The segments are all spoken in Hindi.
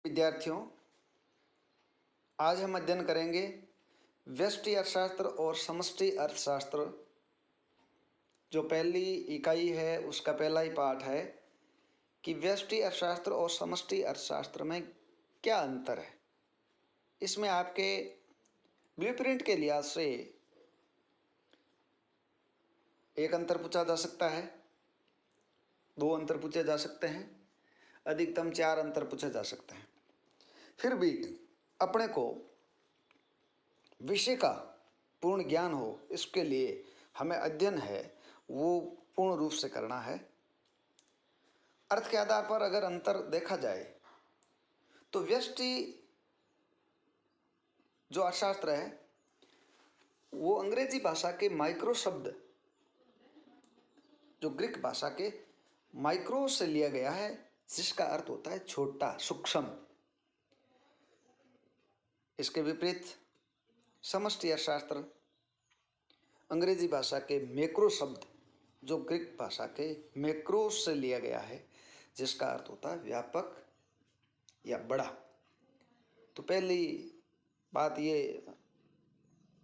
विद्यार्थियों, आज हम अध्ययन करेंगे व्यष्टि अर्थशास्त्र और समष्टि अर्थशास्त्र। जो पहली इकाई है उसका पहला ही पाठ है कि व्यष्टि अर्थशास्त्र और समष्टि अर्थशास्त्र में क्या अंतर है। इसमें आपके ब्लूप्रिंट के लिहाज से एक अंतर पूछा जा सकता है, 2 अंतर पूछे जा सकते हैं, अधिकतम 4 अंतर पूछे जा सकते हैं। फिर भी अपने को विषय का पूर्ण ज्ञान हो, इसके लिए हमें अध्ययन है वो पूर्ण रूप से करना है। अर्थ के आधार पर अगर अंतर देखा जाए तो व्यष्टि जो अर्थशास्त्र है वो अंग्रेजी भाषा के माइक्रो शब्द, जो ग्रीक भाषा के माइक्रो से लिया गया है, जिसका अर्थ होता है छोटा, सूक्ष्म। इसके विपरीत समष्टि अर्थशास्त्र अंग्रेजी भाषा के मैक्रो शब्द, जो ग्रीक भाषा के मैक्रो से लिया गया है, जिसका अर्थ होता है व्यापक या बड़ा। तो पहली बात ये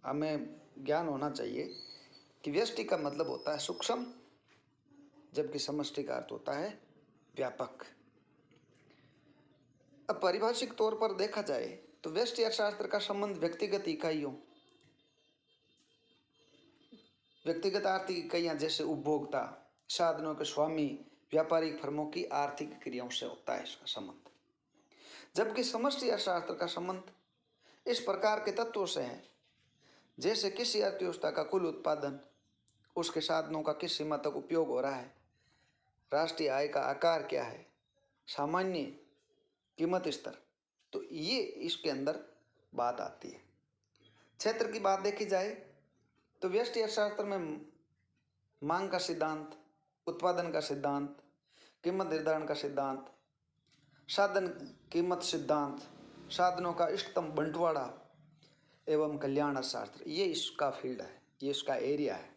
हमें ज्ञान होना चाहिए कि व्यष्टि का मतलब होता है सूक्ष्म, जबकि समष्टि का अर्थ होता है व्यापक। अब पारिभाषिक तौर पर देखा जाए तो व्यष्टि अर्थशास्त्र का संबंध व्यक्तिगत इकाइयों, व्यक्तिगत आर्थिक इकाइयां जैसे उपभोक्ता, साधनों के स्वामी, व्यापारिक फर्मों की आर्थिक क्रियाओं से होता है इसका संबंध। जबकि समष्टि अर्थशास्त्र का संबंध इस प्रकार के तत्वों से है जैसे किसी अर्थव्यवस्था का कुल उत्पादन, उसके साधनों का किस सीमा तक उपयोग हो रहा है, राष्ट्रीय आय का आकार क्या है, सामान्य कीमत स्तर। तो ये इसके अंदर बात आती है। क्षेत्र की बात देखी जाए तो व्यष्टि अर्थशास्त्र में मांग का सिद्धांत, उत्पादन का सिद्धांत, कीमत निर्धारण का सिद्धांत, साधन कीमत सिद्धांत, साधनों का इष्टतम बंटवारा एवं कल्याण अर्थशास्त्र, ये इसका फील्ड है, ये इसका एरिया है।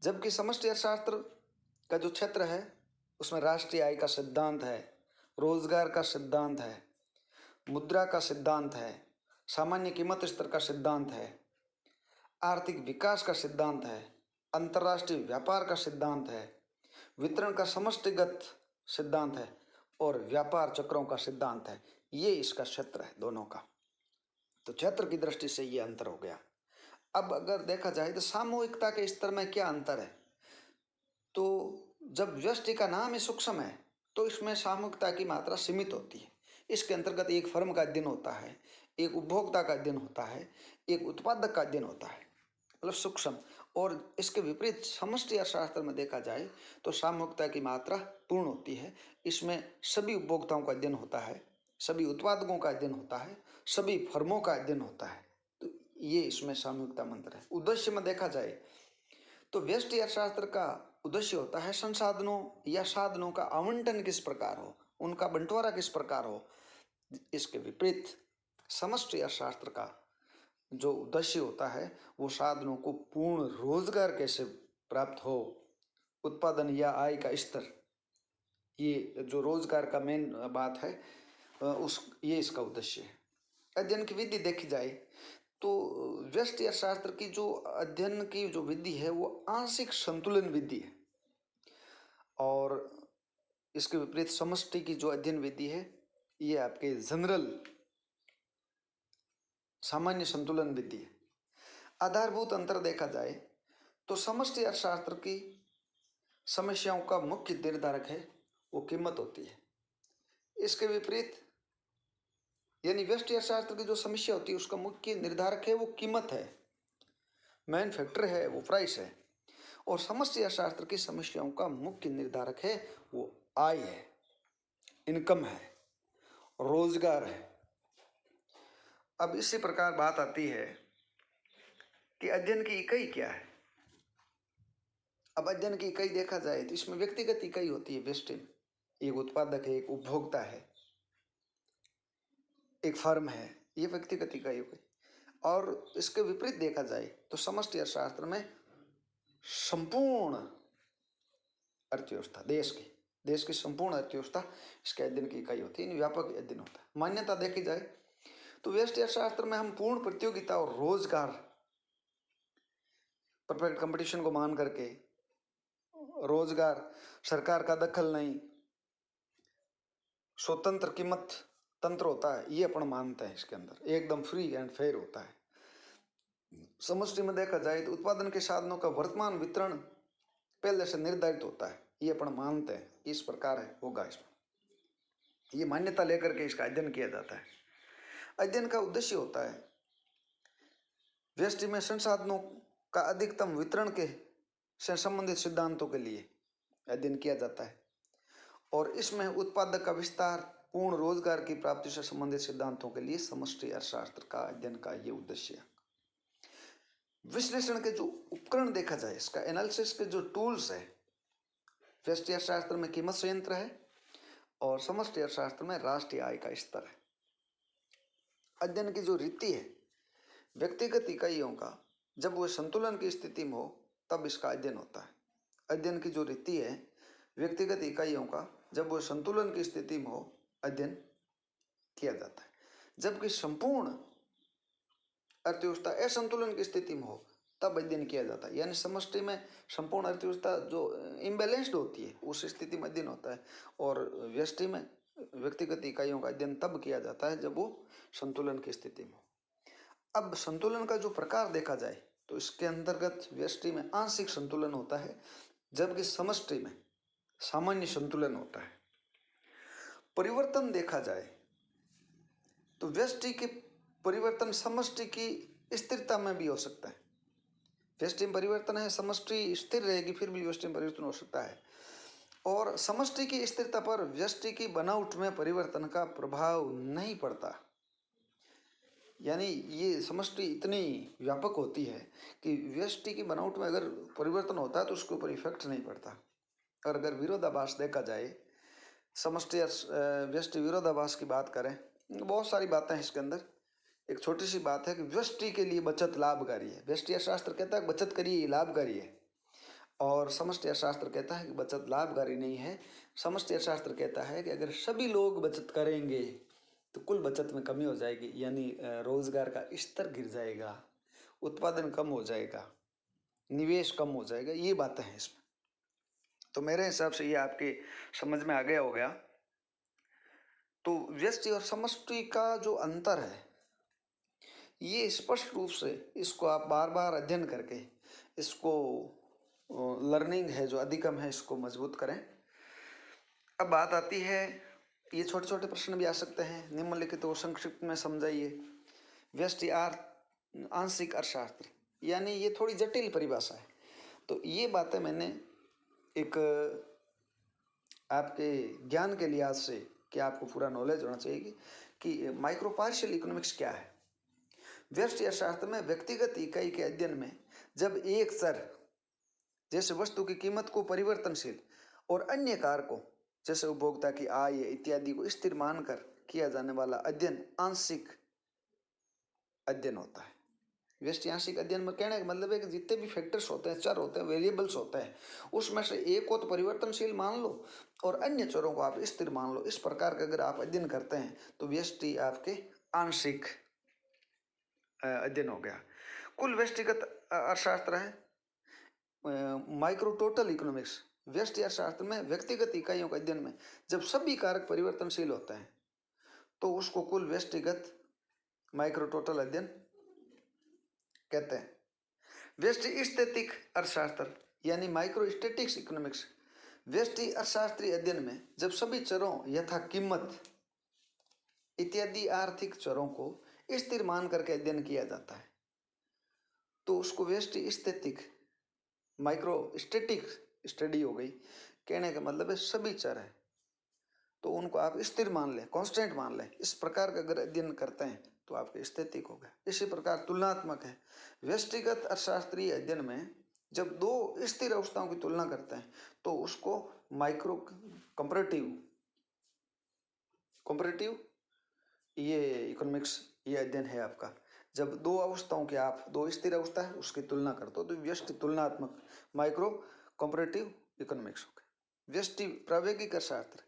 जबकि समष्टि अर्थशास्त्र का जो क्षेत्र है उसमें राष्ट्रीय आय का सिद्धांत है, रोजगार का सिद्धांत है, मुद्रा का सिद्धांत है, सामान्य कीमत स्तर का सिद्धांत है, आर्थिक विकास का सिद्धांत है, अंतर्राष्ट्रीय व्यापार का सिद्धांत है, वितरण का समष्टिगत सिद्धांत है और व्यापार चक्रों का सिद्धांत है। ये इसका क्षेत्र है दोनों का। तो क्षेत्र की दृष्टि से ये अंतर हो गया। अब अगर देखा जाए तो सामूहिकता के स्तर में क्या अंतर है, तो जब व्यष्टि का नाम ही सूक्ष्म है तो इसमें सामूहिकता की मात्रा सीमित होती है। इसके अंतर्गत एक फर्म का अध्ययन होता है, एक उपभोक्ता का अध्ययन होता है, एक उत्पादक का अध्ययन होता है, मतलब सूक्ष्म। और इसके विपरीत समष्टि अर्थशास्त्र में देखा जाए तो सामूहिकता की मात्रा पूर्ण होती है। इसमें सभी उपभोक्ताओं का अध्ययन होता है, सभी उत्पादकों का अध्ययन होता है, सभी फर्मों का अध्ययन होता है। तो ये इसमें सामूहिकता मंत्र है। उद्देश्य में देखा जाए तो व्यष्टि अर्थशास्त्र का उद्देश्य होता है संसाधनों या साधनों का आवंटन किस प्रकार हो, उनका बंटवारा किस प्रकार हो। इसके विपरीत समष्टि अर्थशास्त्र का जो उद्देश्य होता है वो साधनों को पूर्ण रोजगार कैसे प्राप्त हो, उत्पादन या आय का स्तर, ये जो रोजगार का मेन बात है ये इसका उद्देश्य है। अध्ययन की विधि देखी जाए तो व्यष्टि अर्थशास्त्र की जो अध्ययन की जो विधि है वो आंशिक संतुलन विधि है, और इसके विपरीत समष्टि की जो अध्ययन विधि है ये आपके जनरल सामान्य संतुलन विधि है। आधारभूत अंतर देखा जाए तो समष्टि अर्थशास्त्र की समस्याओं का मुख्य निर्धारक है वो कीमत होती है। इसके विपरीत यानी व्यष्टि अर्थशास्त्र की जो समस्या होती है उसका मुख्य निर्धारक है वो कीमत है, मेन फैक्टर है वो प्राइस है। और समष्टि अर्थशास्त्र की समस्याओं का मुख्य निर्धारक है वो आय है, इनकम है, रोजगार है। अब इसी प्रकार बात आती है कि अध्ययन की इकाई क्या है। अब अध्ययन की इकाई देखा जाए तो इसमें व्यक्तिगत इकाई होती है व्यष्टि में, एक उत्पादक है, एक उपभोक्ता है, एक फर्म है, ये व्यक्तिगत इकाई हो गई। और इसके विपरीत देखा जाए तो समष्टि अर्थशास्त्र में संपूर्ण अर्थव्यवस्था देश की, देश की संपूर्ण अर्थव्यवस्था इसके अध्ययन की इकाई होती है, व्यापक अध्ययन होता है। मान्यता देखी जाए तो व्यष्टि अर्थशास्त्र में हम पूर्ण प्रतियोगिता और रोजगार, परफेक्ट कंपटीशन को मान करके, रोजगार, सरकार का दखल नहीं, स्वतंत्र कीमत तंत्र होता है, ये अपन मानते हैं। इसके अंदर एकदम फ्री एंड फेयर होता है। समष्टि में देखा जाए तो उत्पादन के साधनों का वर्तमान वितरण पहले से निर्धारित होता है, ये अपन मानते हैं। इस प्रकार है होगा इसमें, ये मान्यता लेकर के इसका अध्ययन किया जाता है। अध्ययन का उद्देश्य होता है व्यष्टि में संसाधनों का अधिकतम वितरण के से संबंधित सिद्धांतों के लिए अध्ययन किया जाता है, और इसमें उत्पादक का विस्तार, पूर्ण रोजगार की प्राप्ति से संबंधित सिद्धांतों के लिए समष्टि अर्थशास्त्र का अध्ययन का ये उद्देश्य है। विश्लेषण के जो उपकरण देखा जाए, इसका एनालिसिस के जो टूल्स है, व्यष्टि अर्थशास्त्र में कीमत संयंत्र है और समष्टि अर्थशास्त्र में राष्ट्रीय आय का स्तर है। अध्ययन की जो रीति है, व्यक्तिगत इकाइयों का जब वह संतुलन की स्थिति में हो तब इसका अध्ययन होता है। अध्ययन की जो रीति है, व्यक्तिगत इकाइयों का जब वह संतुलन की स्थिति में हो अध्ययन किया जाता है, जबकि संपूर्ण अर्थव्यवस्था असंतुलन की स्थिति में हो तब अध्ययन किया जाता है। यानी समष्टि में संपूर्ण अर्थव्यवस्था जो इम्बैलेंस्ड होती है उस स्थिति में अध्ययन होता है, और व्यष्टि में व्यक्तिगत इकाइयों का अध्ययन तब किया जाता है जब वो संतुलन की स्थिति में हो। अब संतुलन का जो प्रकार देखा जाए तो इसके अंतर्गत व्यष्टि में आंशिक संतुलन होता है, जबकि समष्टि में सामान्य संतुलन होता है। परिवर्तन देखा जाए तो व्यष्टि के परिवर्तन समष्टि की स्थिरता में भी हो सकता है। व्यष्टि में परिवर्तन है, समष्टि स्थिर रहेगी, फिर भी व्यष्टि में परिवर्तन हो सकता है। और समष्टि की स्थिरता पर व्यष्टि की बनावट में परिवर्तन का प्रभाव नहीं पड़ता। यानी ये समष्टि इतनी व्यापक होती है कि व्यष्टि की बनावट में अगर परिवर्तन होता है तो उसके ऊपर इफेक्ट नहीं पड़ता। और अगर विरोधाभास देखा जाए, समष्टि व्यष्टि विरोधाभास की बात करें, बहुत सारी बातें हैं इसके अंदर। एक छोटी सी बात है कि व्यष्टि के लिए बचत लाभकारी है। व्यष्टि अर्थशास्त्र कहता है बचत करिए, लाभकारी है, और समष्टि अर्थशास्त्र कहता है कि बचत लाभकारी नहीं है। समष्टि अर्थशास्त्र कहता है कि अगर सभी लोग बचत करेंगे तो कुल बचत में कमी हो जाएगी, यानी रोजगार का स्तर गिर जाएगा, उत्पादन कम हो जाएगा, निवेश कम हो जाएगा, ये बातें हैं इसमें। तो मेरे हिसाब से ये आपके समझ में आ गया हो गया। तो व्यष्टि और समष्टि का जो अंतर है, ये स्पष्ट रूप से इसको आप बार बार अध्ययन करके इसको लर्निंग है जो अधिगम है इसको मजबूत करें। अब बात आती है, ये छोटे छोटे प्रश्न भी आ सकते हैं, निम्नलिखित को संक्षिप्त में समझाइए। व्यष्टि आंशिक अर्थशास्त्र, यानी ये थोड़ी जटिल परिभाषा है, तो ये बातें मैंने एक आपके ज्ञान के लिहाज से, कि आपको पूरा नॉलेज होना चाहिए कि माइक्रो पार्शियल इकोनॉमिक्स क्या है। व्यष्टि अर्थशास्त्र में व्यक्तिगत इकाई के अध्ययन में जब एक चर जैसे वस्तु की कीमत को परिवर्तनशील और अन्य कारकों जैसे उपभोक्ता की आय इत्यादि को स्थिर मानकर किया जाने वाला अध्ययन आंशिक अध्ययन होता है। व्यष्टि आंशिक अध्ययन में कहने का मतलब है कि जितने भी फैक्टर्स होते हैं, चर होते हैं, वेरिएबल्स होते हैं, उसमें से एक को तो परिवर्तनशील मान लो और अन्य चरों को आप स्थिर मान लो। इस प्रकार का अगर आप अध्ययन करते हैं तो व्यष्टि आपके आंशिक अध्ययन हो गया। कुल व्यष्टिगत अर्थशास्त्र है माइक्रो टोटल इकोनॉमिक्स। व्यष्टि अर्थशास्त्र में व्यक्तिगत इकाइयों के अध्ययन में जब सभी कारक परिवर्तनशील होते हैं तो उसको कुल व्यष्टिगत माइक्रो टोटल अध्ययन कहते हैं। व्यष्टि स्थितिक अर्थशास्त्र यानी माइक्रो स्टैटिक्स इकोनॉमिक्स, व्यष्टि अर्थशास्त्रीय अध्ययन में जब सभी चरों यथा कीमत इत्यादि आर्थिक चरों को स्थिर मान करके अध्ययन किया जाता है तो उसको व्यष्टि स्थितिक माइक्रो स्टैटिक स्टडी हो गई। कहने का मतलब है सभी चर है तो उनको आप स्थिर मान लें, कांस्टेंट मान लें। इस प्रकार का अगर अध्ययन करते हैं तो आपके स्थितिक हो गया। इसी प्रकार तुलनात्मक है। व्यष्टिगत अर्थशास्त्रीय अध्ययन में जब दो स्थिर अवस्थाओं की तुलना करते हैं तो उसको माइक्रो कंपैरेटिव ये इकोनॉमिक्स ये अध्ययन है आपका। जब दो अवस्थाओं के आप दो स्थिर अवस्था है उसकी तुलना करते हो तो व्यष्टि तुलनात्मक माइक्रो कंपैरेटिव इकोनॉमिक्स हो गया। व्यष्टि प्रावेगिक अर्थशास्त्र,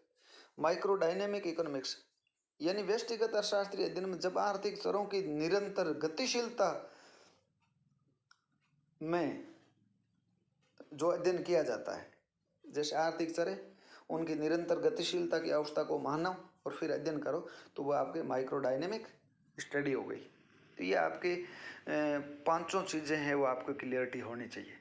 माइक्रोडायनेमिक इकोनॉमिक्स, यानी व्यष्टिगत अर्थशास्त्रीय अध्ययन में जब आर्थिक चरों की निरंतर गतिशीलता में जो अध्ययन किया जाता है, जैसे आर्थिक चर है उनकी निरंतर गतिशीलता की अवस्था को मानो और फिर अध्ययन करो, तो वो आपके माइक्रोडायनेमिक स्टडी हो गई। तो ये आपके पांचों चीज़ें हैं, वो आपको क्लियरिटी होनी चाहिए।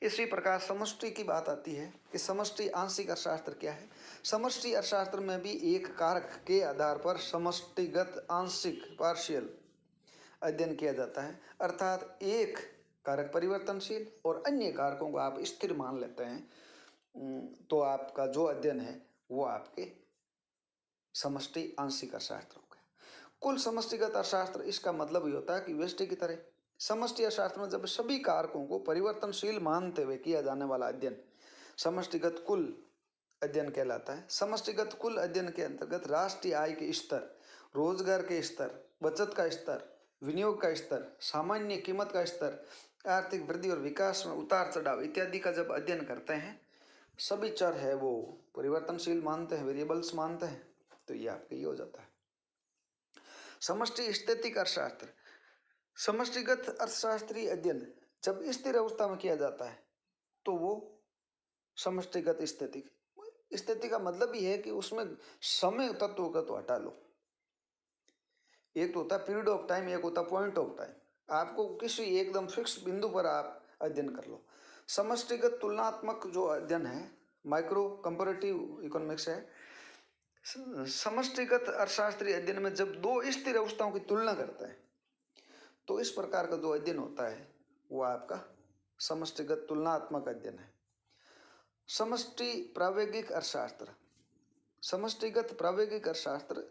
इसी प्रकार समष्टि की बात आती है कि समष्टि आंशिक अर्थशास्त्र क्या है। समष्टि अर्थशास्त्र में भी एक कारक के आधार पर समष्टिगत आंशिक पार्शियल अध्ययन किया जाता है, अर्थात एक कारक परिवर्तनशील और अन्य कारकों को आप स्थिर मान लेते हैं, तो आपका जो अध्ययन है वो आपके समष्टि आंशिक अर्थशास्त्र हो गया। कुल समष्टिगत अर्थशास्त्र, इसका मतलब ये होता है कि व्यष्टि की तरह समष्टि अर्थशास्त्र में जब सभी कारकों को परिवर्तनशील मानते हुए किया जाने वाला अध्ययन समष्टिगत कुल अध्ययन कहलाता है। समष्टिगत कुल अध्ययन के अंतर्गत राष्ट्रीय आय के स्तर, रोजगार के स्तर, बचत का स्तर, विनियोग का स्तर, सामान्य कीमत का स्तर, आर्थिक वृद्धि और विकास में उतार चढ़ाव इत्यादि का जब अध्ययन करते हैं, सभी चर है वो परिवर्तनशील मानते हैं, वेरिएबल्स मानते हैं, तो ये आपके ये हो जाता है। समष्टि स्थैतिक अर्थशास्त्र, समष्टिगत अर्थशास्त्रीय अध्ययन जब स्थिर अवस्था में किया जाता है तो वो समष्टिगत स्थैतिक। स्थिति का मतलब ही है कि उसमें समय तत्व का तो हटा लो। एक तो होता है पीरियड ऑफ टाइम, एक होता है पॉइंट ऑफ टाइम। आपको किसी एकदम फिक्स बिंदु पर आप अध्ययन कर लो। समष्टिगत तुलनात्मक जो अध्ययन है, माइक्रो कंपैरेटिव इकोनॉमिक्स है। समष्टिगत अर्थशास्त्रीय अध्ययन में जब दो स्थिर अवस्थाओं की तुलना करता है, तो इस प्रकार का जो अध्ययन होता है वो आपका समष्टिगत तुलनात्मक अध्ययन है। समष्टि प्रावेगिक अर्थशास्त्र, समष्टिगत प्रावेगिक अर्थशास्त्र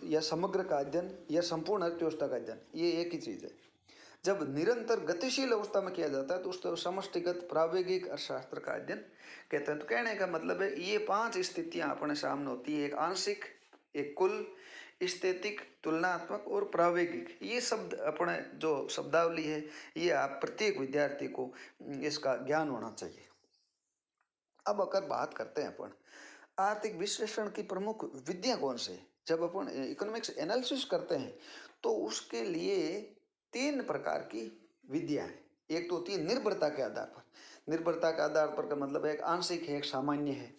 या समग्र का अध्ययन या संपूर्ण अर्थव्यवस्था का अध्ययन, ये एक ही चीज है। जब निरंतर गतिशील अवस्था में किया जाता है तो उसको समष्टिगत प्रावेगिक अर्थशास्त्र का अध्ययन कहते हैं। तो कहने का मतलब है ये पांच स्थितियां अपने सामने होती है, एक आंशिक, एक कुल, स्थैतिक, तुलनात्मक और प्रावेगिक। ये शब्द अपने जो शब्दावली है ये आप प्रत्येक विद्यार्थी को इसका ज्ञान होना चाहिए। अब अगर बात करते हैं अपन आर्थिक विश्लेषण की प्रमुख विधियां कौन से, जब अपन इकोनॉमिक्स एनालिसिस करते हैं तो उसके लिए तीन प्रकार की विधियां हैं। एक तो होती है निर्भरता के आधार पर, निर्भरता के आधार पर का मतलब है एक आंशिक है, एक सामान्य है।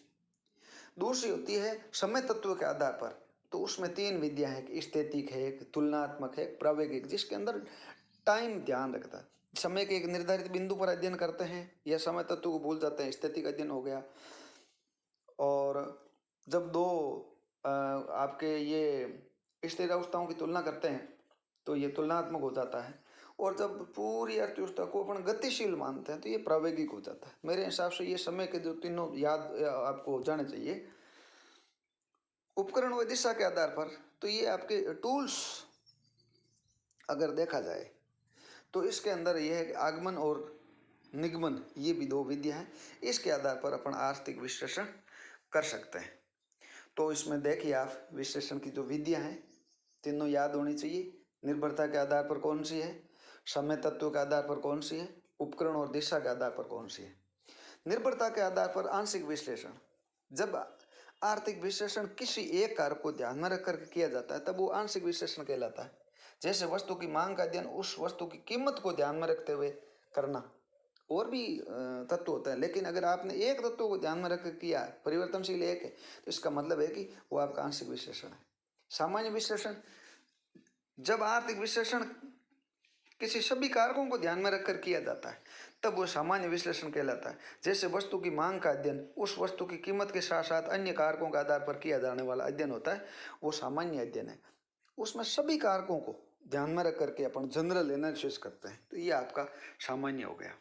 दूसरी होती है समय तत्व के आधार पर, तो उसमें तीन विधियां हैं, एक स्थैतिक है, एक तुलनात्मक है, एक प्रावेगिक, जिसके अंदर टाइम ध्यान रखता है। समय के एक निर्धारित बिंदु पर अध्ययन करते हैं या समय तत्व को भूल जाते हैं, स्थैतिक अध्ययन हो गया। और जब दो आपके ये स्थिर अवस्थाओं की तुलना करते हैं तो ये तुलनात्मक हो जाता है। और जब पूरी अर्थव्यवस्था को अपन गतिशील मानते हैं तो ये प्रावेगिक हो जाता है। मेरे हिसाब से ये समय के जो तीनों याद आपको हो जाने चाहिए। उपकरण व दिशा के आधार पर, तो ये आपके टूल्स अगर देखा जाए तो इसके अंदर यह है कि आगमन और निगमन, ये भी दो विधियां हैं। इसके आधार पर अपन आर्थिक विश्लेषण कर सकते हैं। तो इसमें देखिए आप विश्लेषण की जो विधियां हैं तीनों याद होनी चाहिए। निर्भरता के आधार पर कौन सी है, समय तत्व के आधार पर कौन सी है, उपकरण और दिशा के आधार पर कौन सी है। निर्भरता के आधार पर आंशिक विश्लेषण, जब आर्थिक विश्लेषण किसी एक कारक को ध्यान में रखकर किया जाता है तब वो आंशिक विश्लेषण कहलाता है। जैसे वस्तु की मांग का अध्ययन उस वस्तु की कीमत को ध्यान में रखते हुए करना। और भी तत्व होता है, लेकिन अगर आपने एक तत्व को ध्यान में रखकर किया, परिवर्तनशील एक है, तो इसका मतलब है कि वो आपका आंशिक विश्लेषण है। सामान्य विश्लेषण, जब आर्थिक विश्लेषण किसी सभी कारकों को ध्यान में रखकर किया जाता है तब वो सामान्य विश्लेषण कहलाता है। जैसे वस्तु की मांग का अध्ययन उस वस्तु की कीमत के साथ साथ अन्य कारकों के आधार पर किया जाने वाला अध्ययन होता है, वो सामान्य अध्ययन है। उसमें सभी कारकों को ध्यान में रख करके अपन जनरल एनालिसिस करते हैं, तो ये आपका सामान्य हो गया।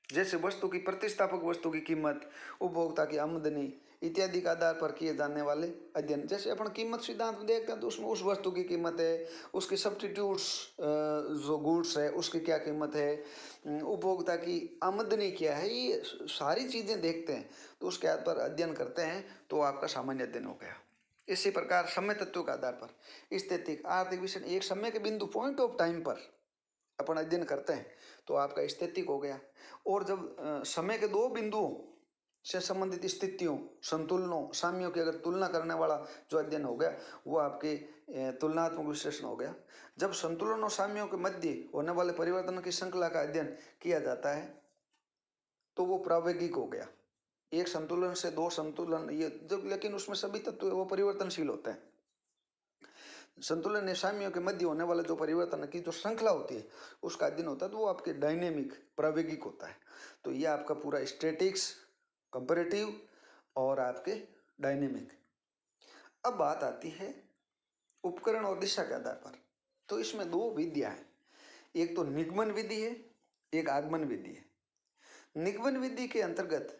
जैसे वस्तु की प्रतिस्थापक वस्तु की कीमत, उपभोक्ता की आमदनी इत्यादि के आधार पर किए जाने वाले अध्ययन। जैसे अपन कीमत सिद्धांत में देखते हैं तो उसमें उस वस्तु की कीमत है, उसकी सब्स्टिट्यूट्स जो गुड्स है उसकी क्या कीमत है, उपभोक्ता की आमदनी क्या है, ये सारी चीज़ें देखते हैं तो उसके आधार पर अध्ययन करते हैं, तो आपका सामान्य अध्ययन हो गया। इसी प्रकार समय तत्व के आधार पर स्थैतिक आर्थिक विश्लेषण, एक समय के बिंदु पॉइंट ऑफ टाइम पर अपन अध्ययन करते हैं तो आपका स्थैतिक हो गया। और जब समय के दो बिंदुओं से संबंधित स्थितियों, संतुलनों, साम्यों की अगर तुलना करने वाला जो अध्ययन हो गया वो आपके तुलनात्मक विश्लेषण हो गया। जब संतुलन और साम्यों के मध्य होने वाले परिवर्तन की श्रृंखला का अध्ययन किया जाता है तो वो प्रावेगिक हो गया। एक संतुलन से दो संतुलन, ये जब, लेकिन उसमें सभी तत्व वो परिवर्तनशील होते हैं। संतुलन साम्यों के मध्य होने वाला जो परिवर्तन की जो श्रृंखला होती है उसका अध्ययन होता है तो वो आपके डायनेमिक, प्रावेगिक होता है। तो ये आपका पूरा स्टैटिक्स, कंपैरेटिव और आपके डायनेमिक। अब बात आती है उपकरण और दिशा के आधार पर। तो इसमें दो विधियां हैं, एक तो निगमन विधि है, एक आगमन विधि है। निगमन विधि के अंतर्गत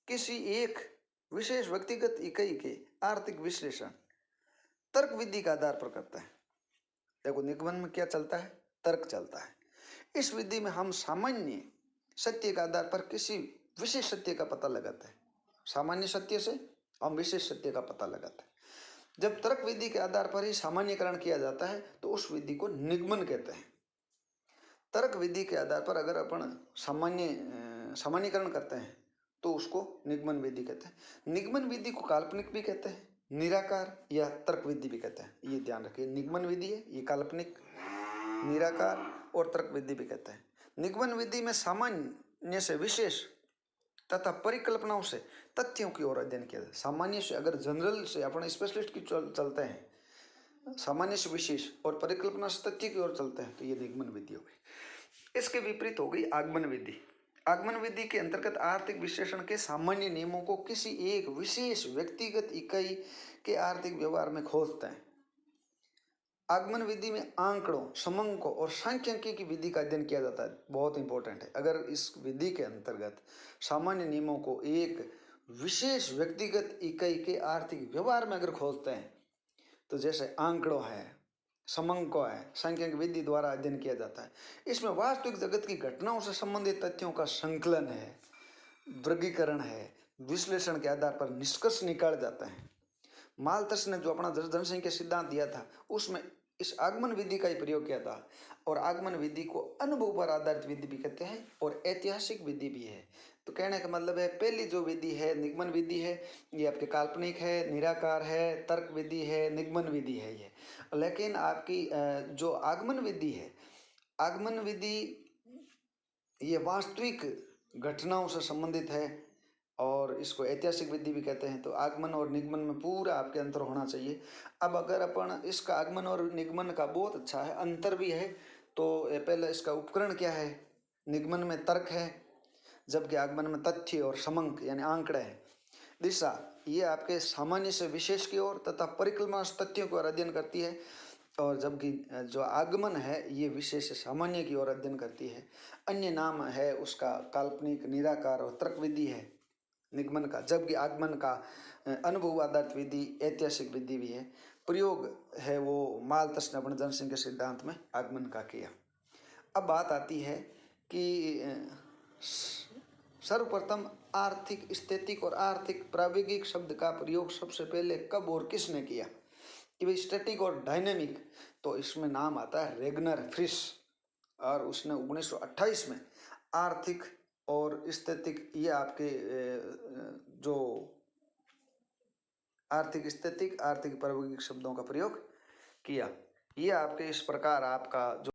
किसी एक विशेष व्यक्तिगत इकाई के आर्थिक विश्लेषण तर्क विधि का आधार पर करता है। देखो निगमन में क्या चलता है, तर्क चलता है। इस विधि में हम सामान्य सत्य के आधार पर किसी विशेष सत्य का पता लगाते हैं। सामान्य सत्य से हम विशेष सत्य का पता लगाते हैं। जब तर्क विधि के आधार पर ही सामान्यकरण किया जाता है तो उस विधि को निगमन कहते हैं। तर्क विधि के आधार पर अगर अपन सामान्यकरण करते हैं तो उसको निगमन विधि कहते हैं। निगमन विधि को काल्पनिक भी कहते हैं, निराकार या तर्क विधि भी कहते हैं। ये ध्यान रखिए, निगमन विधि है ये काल्पनिक, निराकार और तर्क विधि भी कहते हैं। निगमन विधि में सामान्य से विशेष तथा परिकल्पनाओं से तथ्यों की ओर अध्ययन किया जाता है। सामान्य से अगर जनरल से अपने स्पेशलिस्ट की चलते हैं, सामान्य से विशेष और परिकल्पना से तथ्य की ओर चलते हैं तो ये निगमन विधि हो गई। इसके विपरीत हो गई आगमन विधि। आगमन विधि के अंतर्गत आर्थिक विश्लेषण के सामान्य नियमों को किसी एक विशेष व्यक्तिगत इकाई के आर्थिक व्यवहार में खोजते हैं। आगमन विधि में आंकड़ों, समंकों और सांख्यिकी की विधि का अध्ययन किया जाता है। बहुत इंपॉर्टेंट है। अगर इस विधि के अंतर्गत सामान्य नियमों को एक विशेष व्यक्तिगत इकाई के आर्थिक व्यवहार में अगर खोजते हैं तो जैसे आंकड़ों है, समंकों है, सांख्यिकी विधि द्वारा अध्ययन किया जाता है। इसमें वास्तविक जगत की घटनाओं से संबंधित तथ्यों का संकलन है, वर्गीकरण है, विश्लेषण के आधार पर निष्कर्ष निकाले जाते हैं। माल्थस ने जो अपना जनसंख्या सिद्धांत दिया था उसमें इस आगमन विधि का ही प्रयोग किया था। और आगमन विधि को अनुभव पर आधारित विधि भी कहते हैं और ऐतिहासिक विधि भी है। तो कहने का मतलब है पहली जो विधि है निगमन विधि है, ये आपके काल्पनिक है, निराकार है, तर्क विधि है, निगमन विधि है ये। लेकिन आपकी जो आगमन विधि है, आगमन विधि ये वास्तविक घटनाओं से संबंधित है और इसको ऐतिहासिक विधि भी कहते हैं। तो आगमन और निगमन में पूरा आपके अंतर होना चाहिए। अब अगर अपन इसका आगमन और निगमन का बहुत अच्छा है, अंतर भी है। तो पहले इसका उपकरण क्या है, निगमन में तर्क है जबकि आगमन में तथ्य और समंक यानी आंकड़े हैं। दिशा ये आपके सामान्य से विशेष की ओर तथा परिकल्पना तथ्यों की ओर अध्ययन करती है और जबकि जो आगमन है ये विशेष से सामान्य की ओर अध्ययन करती है। अन्य नाम है उसका काल्पनिक, निराकार और तर्क विधि है निगमन का, जबकि आगमन का अनुभव आधारित विधि, ऐतिहासिक विधि भी है। प्रयोग है वो माल्थस ने अपने जनसंख्या सिद्धांत में आगमन का किया। अब बात आती है कि सर्वप्रथम आर्थिक, स्टैटिक और आर्थिक प्रावेगिक शब्द का प्रयोग सबसे पहले कब और किसने किया कि भाई स्टैटिक और डायनेमिक, तो इसमें नाम आता है रेगनर फ्रिश और उसने 1928 में आर्थिक और स्टैटिक, ये आपके जो आर्थिक स्टैटिक, आर्थिक प्रायोगिक शब्दों का प्रयोग किया। ये आपके इस प्रकार आपका जो